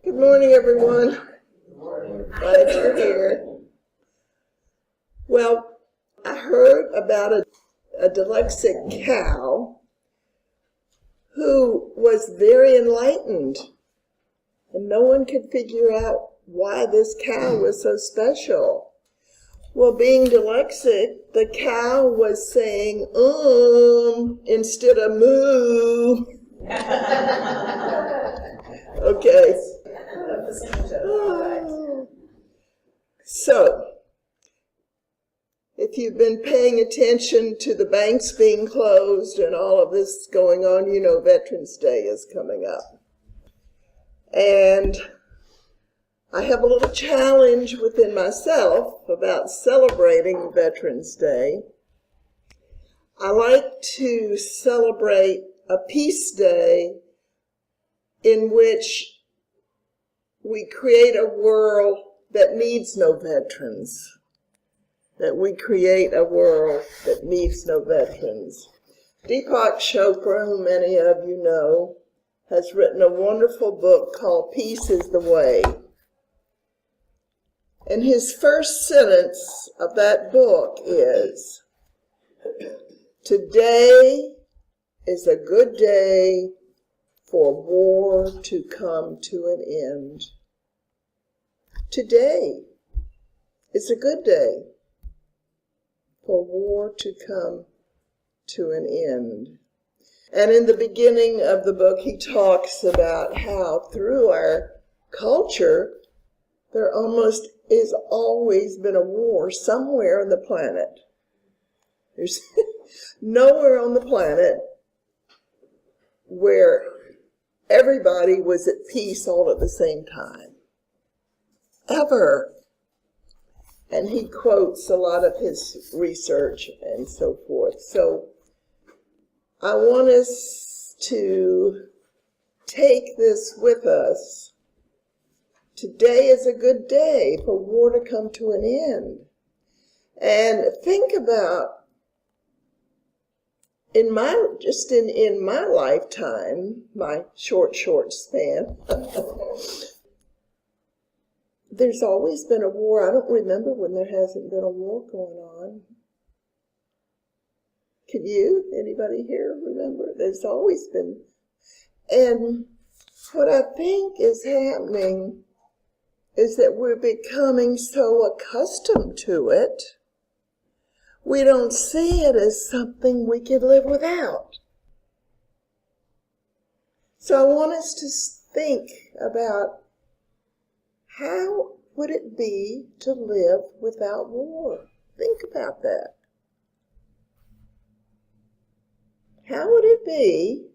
Good morning, everyone. Glad you're here. Well, I heard about a dyslexic cow who was very enlightened, and no one could figure out why this cow was so special. Well, being dyslexic, the cow was saying instead of moo. Okay. So, if you've been paying attention to the banks being closed and all of this going on, you know Veterans Day is coming up. And I have a little challenge within myself about celebrating Veterans Day. I like to celebrate a peace day in which we create a world that needs no veterans, that we create a world that needs no veterans. Deepak Chopra, who many of you know, has written a wonderful book called Peace is the Way. And his first sentence of that book is, "Today is a good day for war to come to an end." Today is a good day for war to come to an end. And in the beginning of the book, he talks about how through our culture, there almost has always been a war somewhere on the planet. There's nowhere on the planet where everybody was at peace all at the same time. Ever. And he quotes a lot of his research and so forth. So I want us to take this with us. Today is a good day for war to come to an end. And think about, in my lifetime, my short span, there's always been a war. I don't remember when there hasn't been a war going on. Can you? Anybody here remember? There's always been. And what I think is happening is that we're becoming so accustomed to it, we don't see it as something we can live without. So I want us to think about, how would it be to live without war? Think about that. How would it be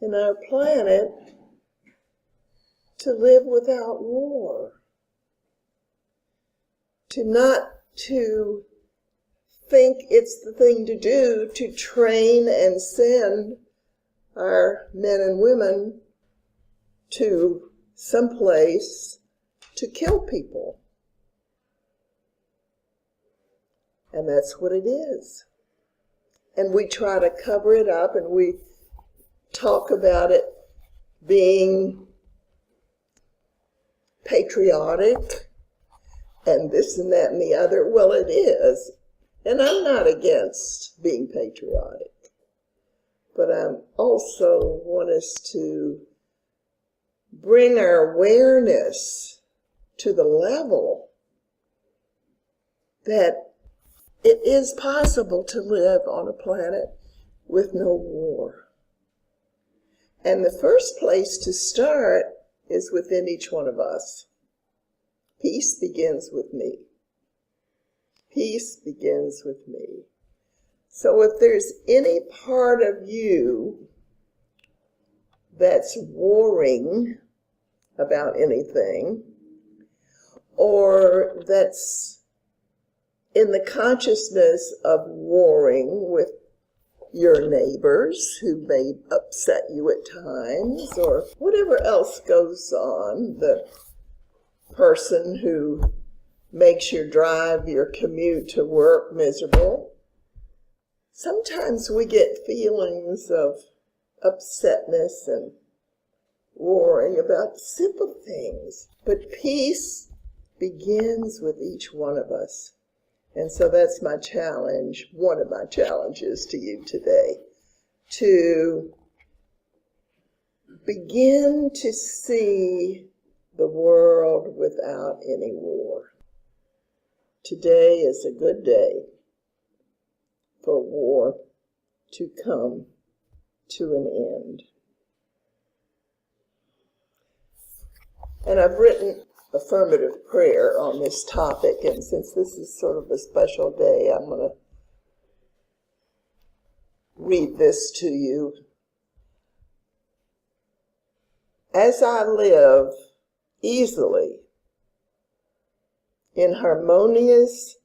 in our planet to live without war? To think it's the thing to do to train and send our men and women to someplace to kill people. And that's what it is. And we try to cover it up, and we talk about it being patriotic and this and that and the other. Well, it is. And I'm not against being patriotic. But I also want us to bring our awareness to the level that it is possible to live on a planet with no war. And the first place to start is within each one of us. Peace begins with me. Peace begins with me. So if there's any part of you that's warring about anything, or that's in the consciousness of warring with your neighbors who may upset you at times, or whatever else goes on, the person who makes your drive, your commute to work miserable. Sometimes we get feelings of upsetness and worrying about simple things. But peace begins with each one of us. And so that's my challenge, one of my challenges to you today, to begin to see the world without any war. Today is a good day for war to come to an end. And I've written affirmative prayer on this topic, and since this is sort of a special day, I'm going to read this to you. As I live easily in harmonious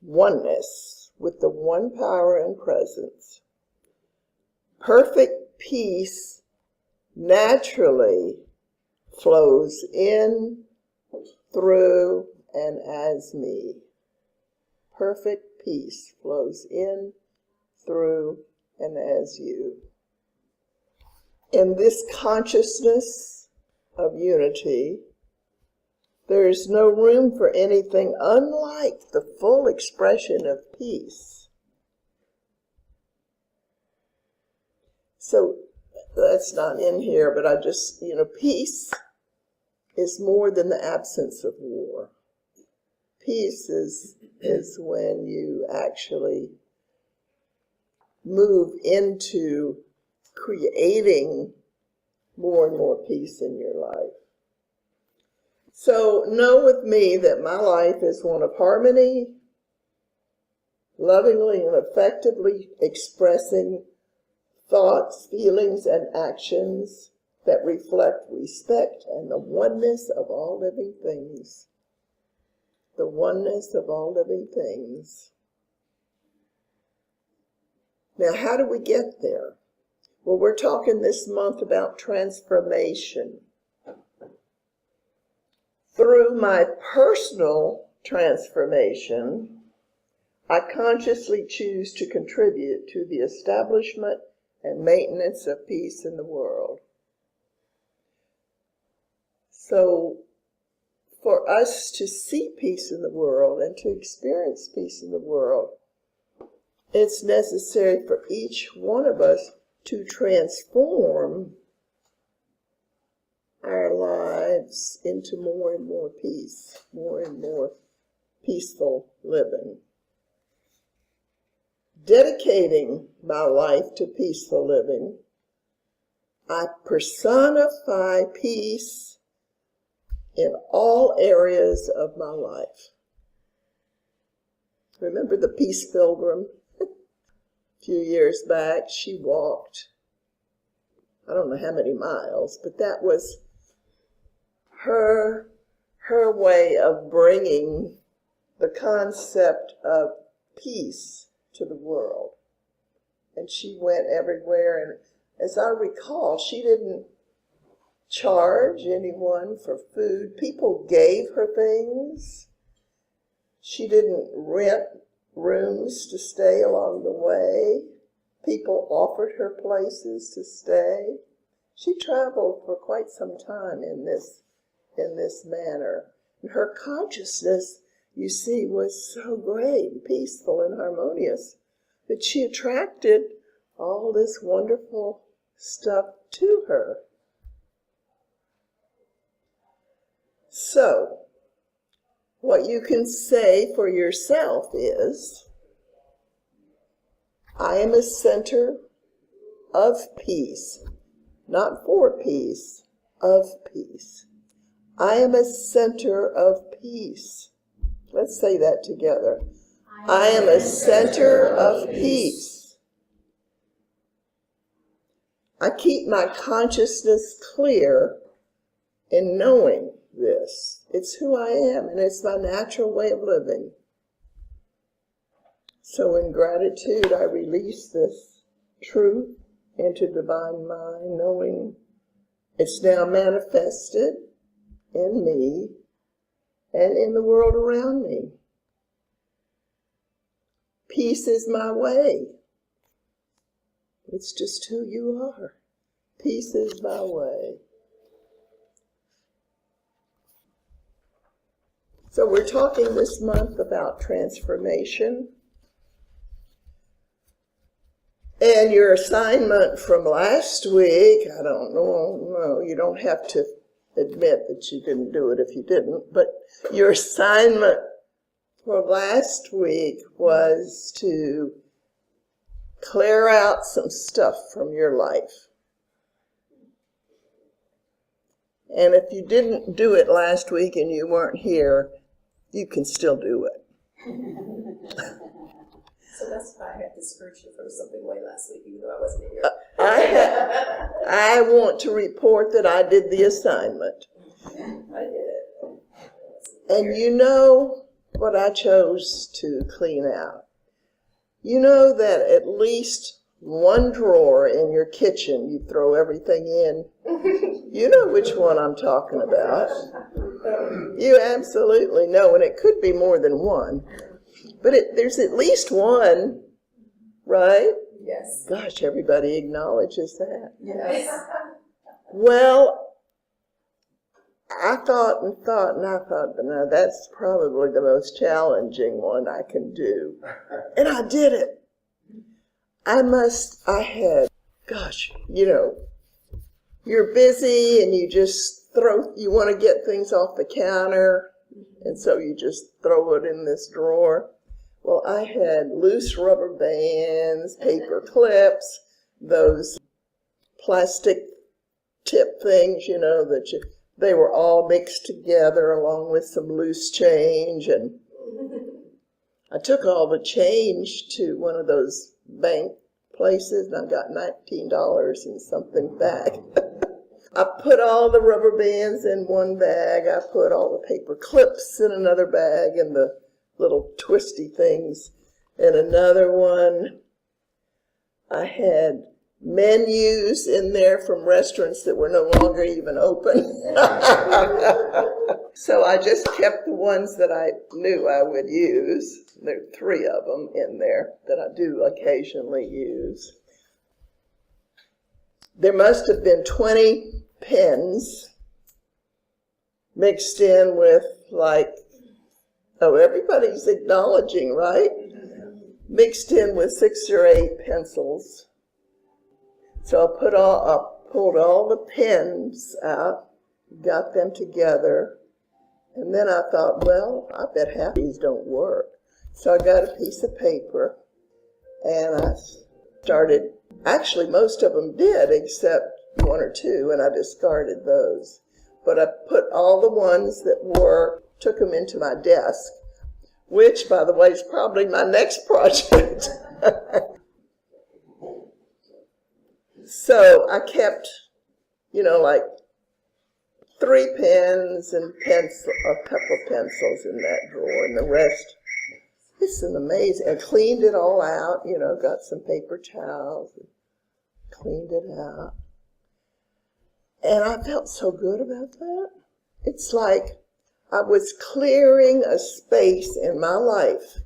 oneness with the one power and presence, perfect peace naturally flows in, through, and as me. Perfect peace flows in, through, and as you. In this consciousness of unity, there is no room for anything unlike the full expression of peace. So that's not in here, but I just, peace is more than the absence of war. Peace is when you actually move into creating more and more peace in your life. So know with me that my life is one of harmony, lovingly and effectively expressing thoughts, feelings, and actions that reflect respect and the oneness of all living things. The oneness of all living things. Now, how do we get there? Well, we're talking this month about transformation. Through my personal transformation, I consciously choose to contribute to the establishment and maintenance of peace in the world. So, for us to see peace in the world and to experience peace in the world, it's necessary for each one of us to transform our lives into more and more peace, more and more peaceful living. Dedicating my life to peaceful living, I personify peace in all areas of my life. Remember the Peace Pilgrim? A few years back, she walked, I don't know how many miles, but that was her way of bringing the concept of peace to the world. And she went everywhere, and as I recall, she didn't charge anyone for food. People gave her things. She didn't rent rooms to stay along the way. People offered her places to stay. She traveled for quite some time in this manner. And her consciousness, you see, was so great and peaceful and harmonious that she attracted all this wonderful stuff to her. So, what you can say for yourself is, I am a center of peace, not for peace, of peace. I am a center of peace. Let's say that together. I am a center of peace. I keep my consciousness clear in knowing this. It's who I am, and it's my natural way of living. So in gratitude, I release this truth into divine mind, knowing it's now manifested in me and in the world around me. Peace is my way. It's just who you are. Peace is my way. So we're talking this month about transformation. And your assignment from last week, I don't know, no, you don't have to admit that you didn't do it if you didn't, but your assignment for last week was to clear out some stuff from your life. And if you didn't do it last week and you weren't here, you can still do it. So that's why I had this urge to throw something away last week, even though I wasn't here. I want to report that I did the assignment. I did it. And you know what I chose to clean out. You know that at least one drawer in your kitchen, you throw everything in. You know which one I'm talking about. You absolutely know, and it could be more than one. But there's at least one, right? Yes. Gosh, everybody acknowledges that. Yes. Well, I thought, no, that's probably the most challenging one I can do. And I did it. Gosh, you're busy and you want to get things off the counter, and so you just throw it in this drawer. Well, I had loose rubber bands, paper clips, those plastic tip things, they were all mixed together along with some loose change. And I took all the change to one of those bank places, and I got $19 and something back. I put all the rubber bands in one bag. I put all the paper clips in another bag, and the little twisty things in another one. I had menus in there from restaurants that were no longer even open. So I just kept the ones that I knew I would use. There are 3 of them in there that I do occasionally use. There must have been 20 pens mixed in with everybody's acknowledging, right? Mixed in with 6 or 8 pencils. So I pulled all the pens out, got them together, and then I thought, well, I bet half these don't work. So I got a piece of paper, and I started, actually most of them did, except 1 or 2, and I discarded those. But I put all the ones that worked, took them into my desk, which, by the way, is probably my next project. So I kept, 3 pens and a couple of pencils in that drawer, and the rest, it's an amazing, I cleaned it all out, got some paper towels, and cleaned it out. And I felt so good about that. It's like I was clearing a space in my life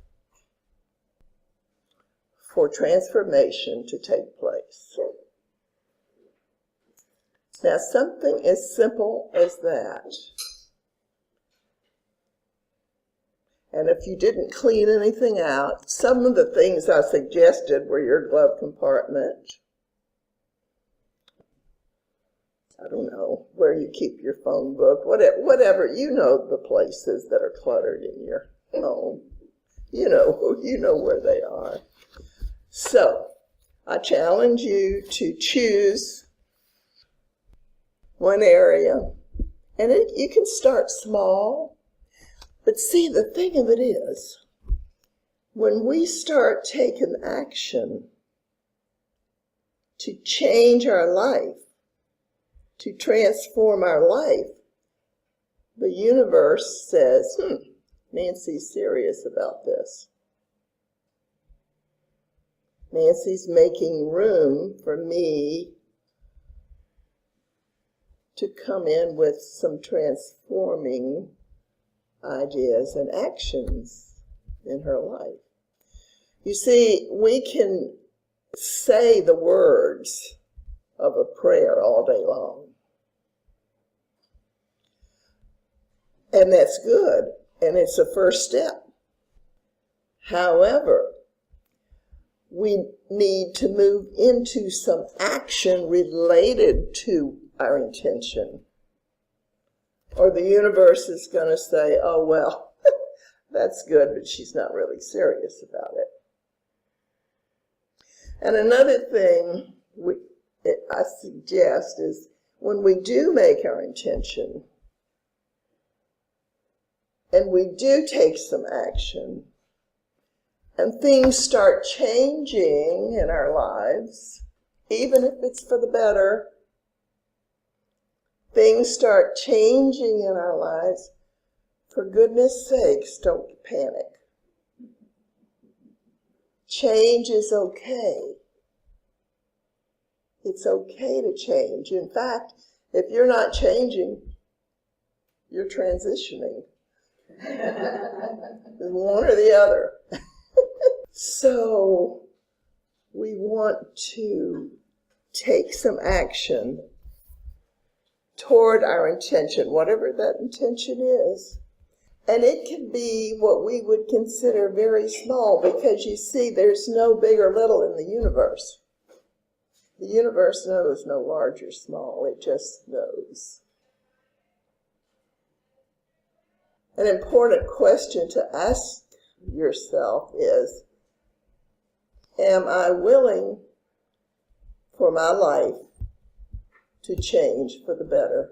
for transformation to take place. Now, something as simple as that. And if you didn't clean anything out, some of the things I suggested were your glove compartment. I don't know where you keep your phone book, whatever, the places that are cluttered in your home. You know where they are. So, I challenge you to choose one area, and you can start small, but see, the thing of it is, when we start taking action to change our life, to transform our life, the universe says, Nancy's serious about this. Nancy's making room for me to come in with some transforming ideas and actions in her life. You see, we can say the words of a prayer all day long. And that's good. And it's a first step. However, we need to move into some action related to our intention. Or the universe is going to say, oh, well, that's good, but she's not really serious about it. And another thing I suggest is when we do make our intention and we do take some action and things start changing in our lives, even if it's for the better, things start changing in our lives, for goodness sakes, don't panic. Change is okay. It's okay to change. In fact, if you're not changing, you're transitioning. One or the other. So we want to take some action toward our intention, whatever that intention is. And it can be what we would consider very small, because you see, there's no big or little in the universe. The universe knows no large or small, it just knows. An important question to ask yourself is, am I willing for my life to change for the better?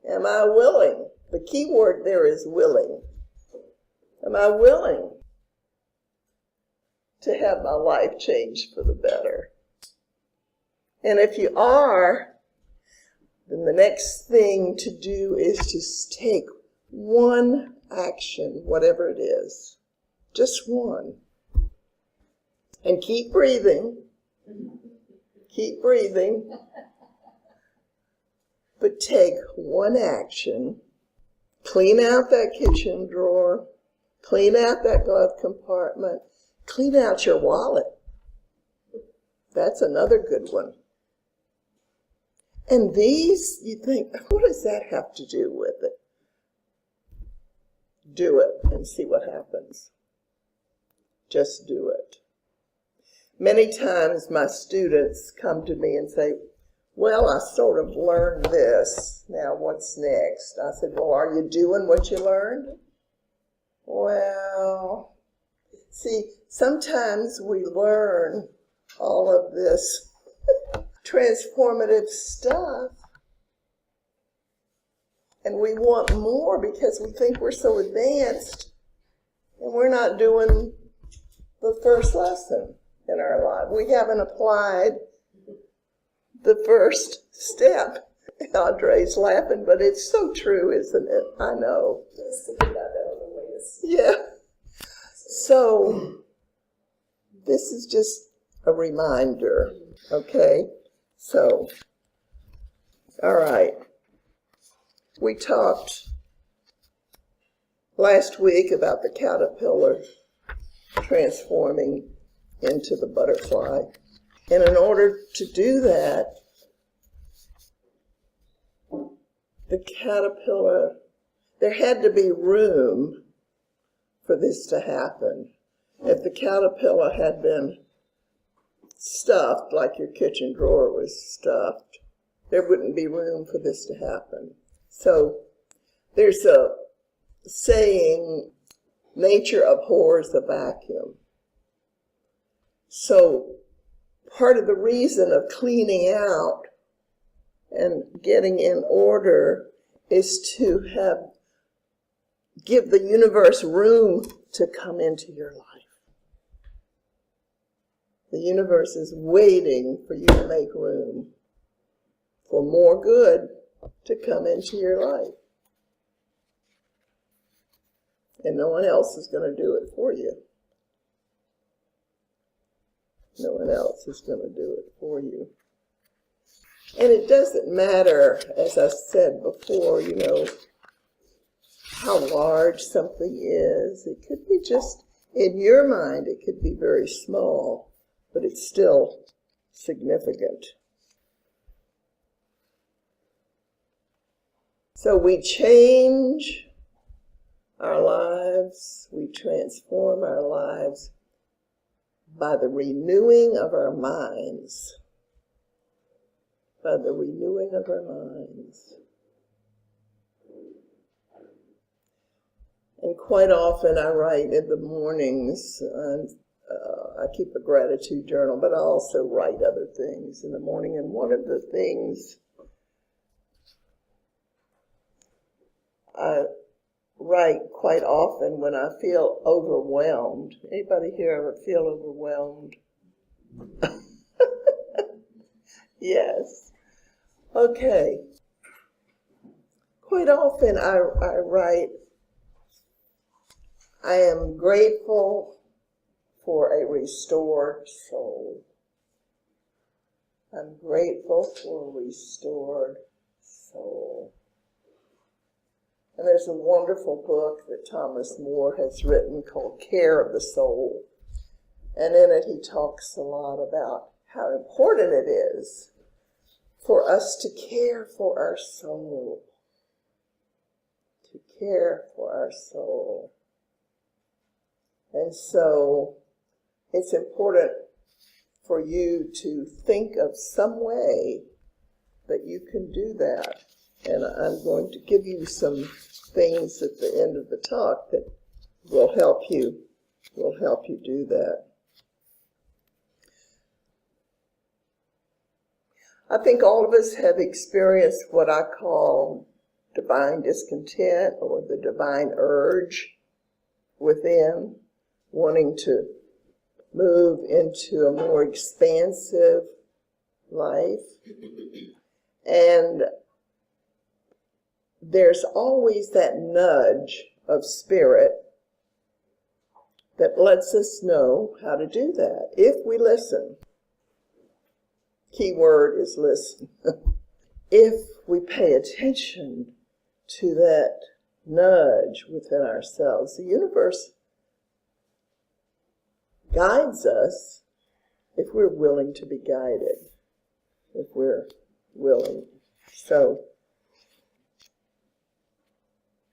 Am I willing? The key word there is willing. Am I willing to have my life change for the better? And if you are, then the next thing to do is to take one action, whatever it is, just one, and keep breathing, but take one action. Clean out that kitchen drawer, clean out that glove compartment, clean out your wallet. That's another good one. And these, you think, what does that have to do with it? Do it and see what happens. Just do it. Many times my students come to me and say, well, I sort of learned this. Now what's next? I said, well, are you doing what you learned? Well, see, sometimes we learn all of this transformative stuff, and we want more because we think we're so advanced, and we're not doing the first lesson in our life. We haven't applied the first step. Andre's laughing, but it's so true, isn't it? I know. Just thinking about that on the latest. Yeah. So this is just a reminder, okay? So, all right. We talked last week about the caterpillar transforming into the butterfly. And in order to do that, the caterpillar, there had to be room for this to happen. If the caterpillar had been stuffed, like your kitchen drawer was stuffed, there wouldn't be room for this to happen. So there's a saying, nature abhors the vacuum. So part of the reason of cleaning out and getting in order is to give the universe room to come into your life. The universe is waiting for you to make room for more good to come into your life. And no one else is going to do it for you. No one else is going to do it for you. And it doesn't matter, as I said before, how large something is. It could be just, in your mind, it could be very small, but it's still significant. So we change our lives, we transform our lives by the renewing of our minds. By the renewing of our minds. And quite often I write in the mornings, I keep a gratitude journal, but I also write other things in the morning. And one of the things I write quite often when I feel overwhelmed. Anybody here ever feel overwhelmed? Yes. Okay. Quite often I write, I am grateful for a restored soul. I'm grateful for a restored soul. And there's a wonderful book that Thomas Moore has written called Care of the Soul. And in it he talks a lot about how important it is for us to care for our soul. To care for our soul. And so it's important for you to think of some way that you can do that. And I'm going to give you some things at the end of the talk that will help you do that. I think all of us have experienced what I call divine discontent or the divine urge within, wanting to move into a more expansive life. And there's always that nudge of spirit that lets us know how to do that if we listen. Key word is listen. If we pay attention to that nudge within ourselves, the universe guides us if we're willing to be guided, if we're willing. So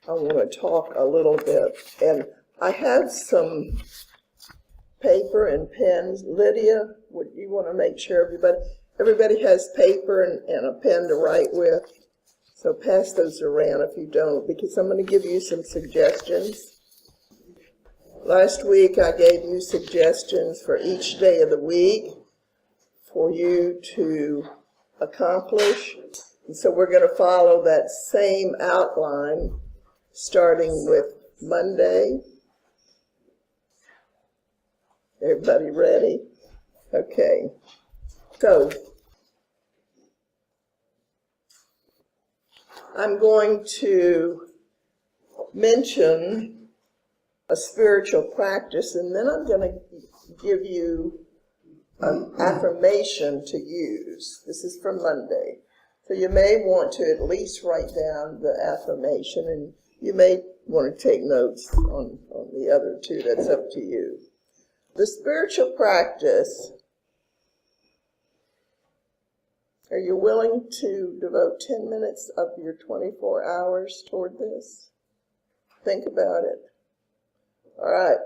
I want to talk a little bit, and I have some paper and pens. Lydia, would you want to make sure everybody has paper and a pen to write with? So pass those around if you don't, because I'm going to give you some suggestions. Last week I gave you suggestions for each day of the week for you to accomplish. And so we're going to follow that same outline, starting with Monday. Everybody ready? Okay. So I'm going to mention a spiritual practice, and then I'm going to give you an affirmation to use. This is from Monday. So you may want to at least write down the affirmation, and you may want to take notes on the other two. That's up to you. The spiritual practice, are you willing to devote 10 minutes of your 24 hours toward this? Think about it. All right.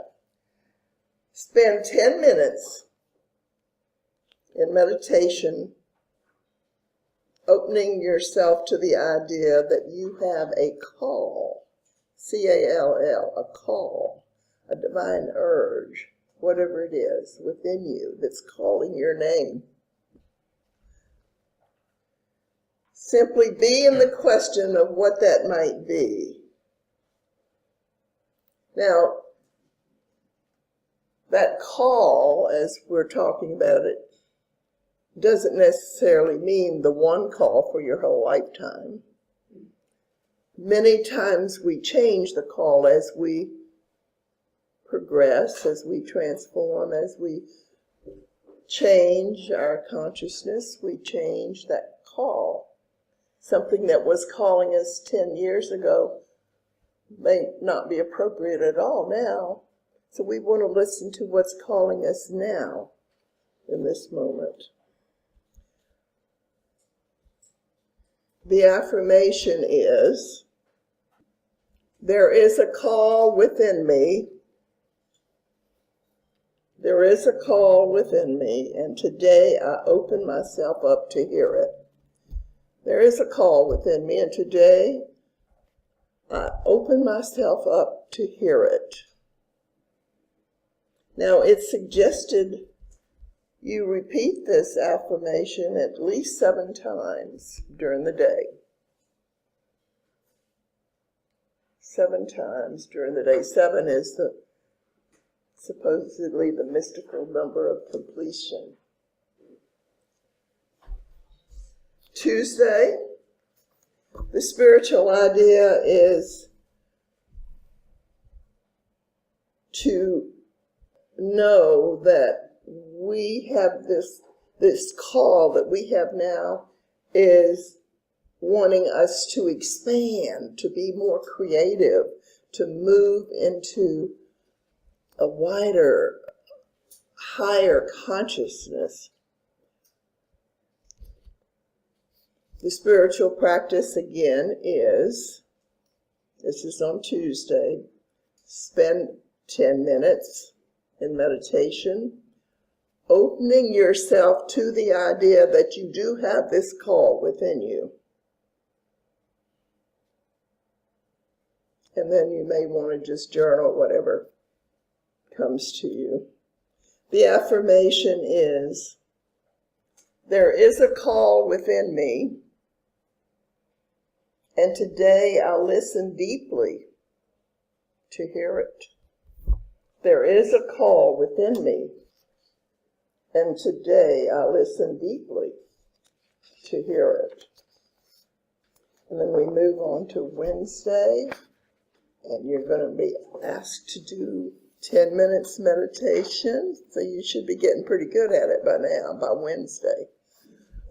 Spend 10 minutes in meditation, opening yourself to the idea that you have a call, C-A-L-L, a call, a divine urge, whatever it is within you that's calling your name. Simply be in the question of what that might be. Now, that call, as we're talking about it, doesn't necessarily mean the one call for your whole lifetime. Many times we change the call as we progress, as we transform, as we change our consciousness, we change that call. Something that was calling us 10 years ago may not be appropriate at all now. So we want to listen to what's calling us now in this moment. The affirmation is, there is a call within me. There is a call within me, and today I open myself up to hear it. There is a call within me, and today I open myself up to hear it. Now, it's suggested you repeat this affirmation at least 7 times during the day. 7 times during the day. 7 is supposedly the mystical number of completion. Tuesday, the spiritual idea is to know that we have this call that we have now is wanting us to expand, to be more creative, to move into a wider, higher consciousness. The spiritual practice again is, this is on Tuesday, spend 10 minutes in meditation, opening yourself to the idea that you do have this call within you. And then you may want to just journal whatever comes to you. The affirmation is, there is a call within me, and today I'll listen deeply to hear it. There is a call within me, and today I'll listen deeply to hear it. And then we move on to Wednesday, and you're going to be asked to do 10 minutes meditation, so you should be getting pretty good at it by now, by Wednesday,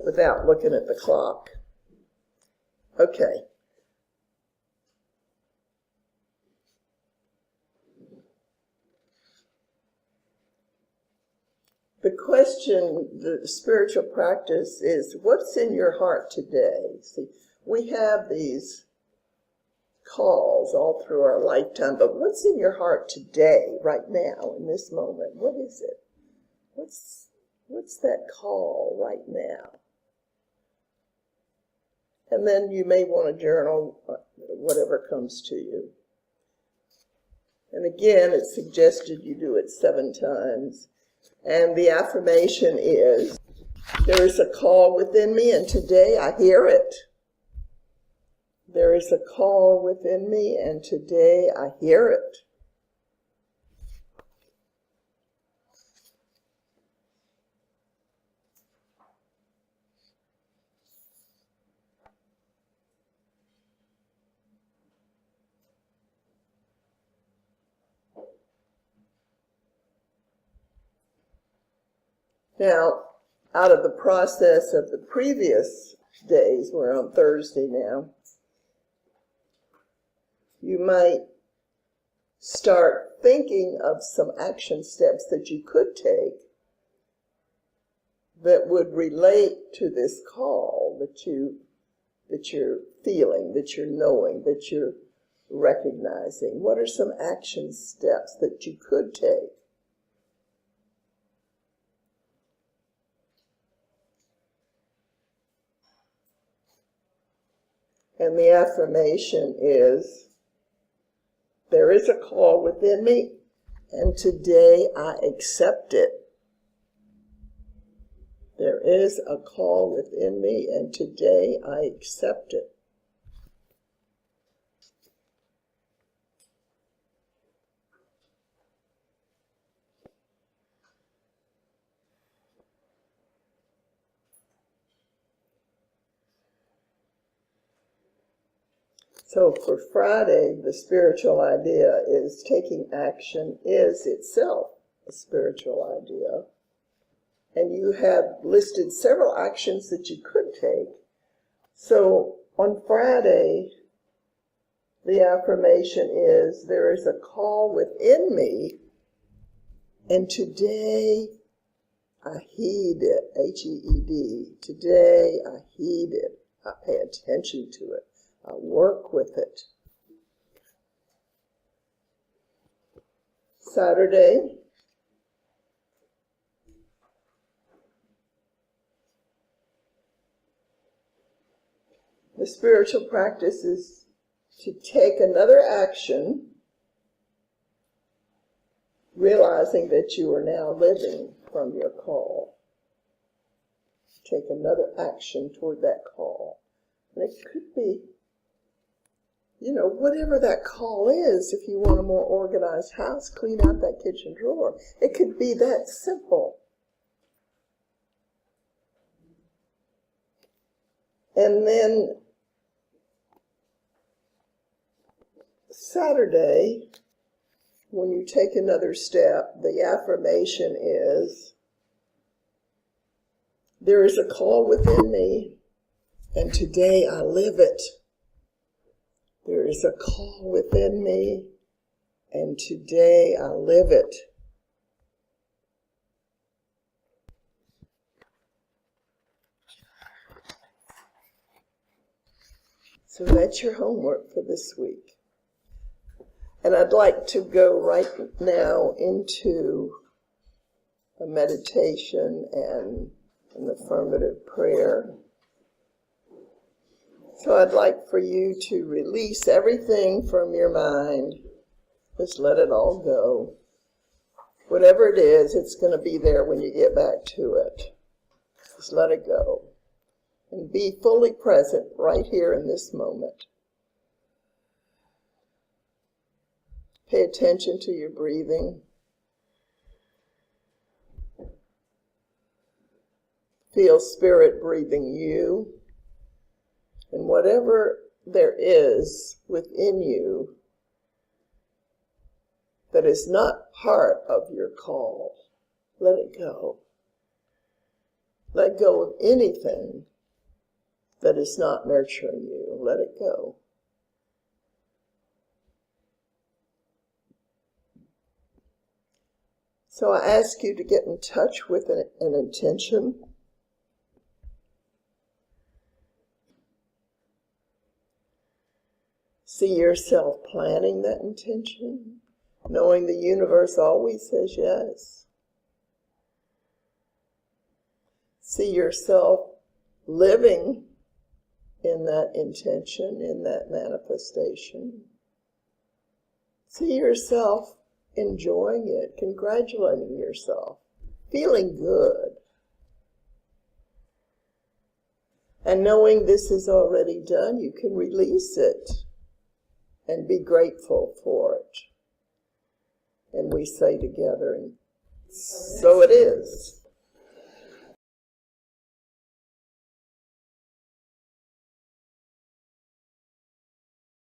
without looking at the clock. Okay. The question, the spiritual practice is, what's in your heart today? See, we have these calls all through our lifetime, but what's in your heart today, right now, in this moment? What is it? What's that call right now? And then you may want to journal whatever comes to you. And again, it's suggested you do it 7 times. And the affirmation is, there is a call within me, and today I hear it. There is a call within me, and today I hear it. Now, out of the process of the previous days, we're on Thursday now, you might start thinking of some action steps that you could take that would relate to this call that you're feeling, that you're knowing, that you're recognizing. What are some action steps that you could take? And the affirmation is, there is a call within me, and today I accept it. There is a call within me, and today I accept it. So for Friday, the spiritual idea is taking action is itself a spiritual idea. And you have listed several actions that you could take. So on Friday, the affirmation is, there is a call within me, and today I heed it, H-E-E-D. Today I heed it. I pay attention to it. I work with it. Saturday, the spiritual practice is to take another action, realizing that you are now living from your call. Take another action toward that call. And it could be, whatever that call is. If you want a more organized house, clean out that kitchen drawer. It could be that simple. And then Saturday, when you take another step, the affirmation is, there is a call within me, and today I live it. There is a call within me, and today I live it. So that's your homework for this week. And I'd like to go right now into a meditation and an affirmative prayer. So I'd like for you to release everything from your mind. Just let it all go. Whatever it is, it's going to be there when you get back to it. Just let it go. And be fully present right here in this moment. Pay attention to your breathing. Feel Spirit breathing you. And whatever there is within you that is not part of your call, let it go. Let go of anything that is not nurturing you. Let it go. So I ask you to get in touch with an intention. See yourself planning that intention, knowing the universe always says yes. See yourself living in that intention, in that manifestation. See yourself enjoying it, congratulating yourself, feeling good. And knowing this is already done, you can release it and be grateful for it. And we say together, and so it is.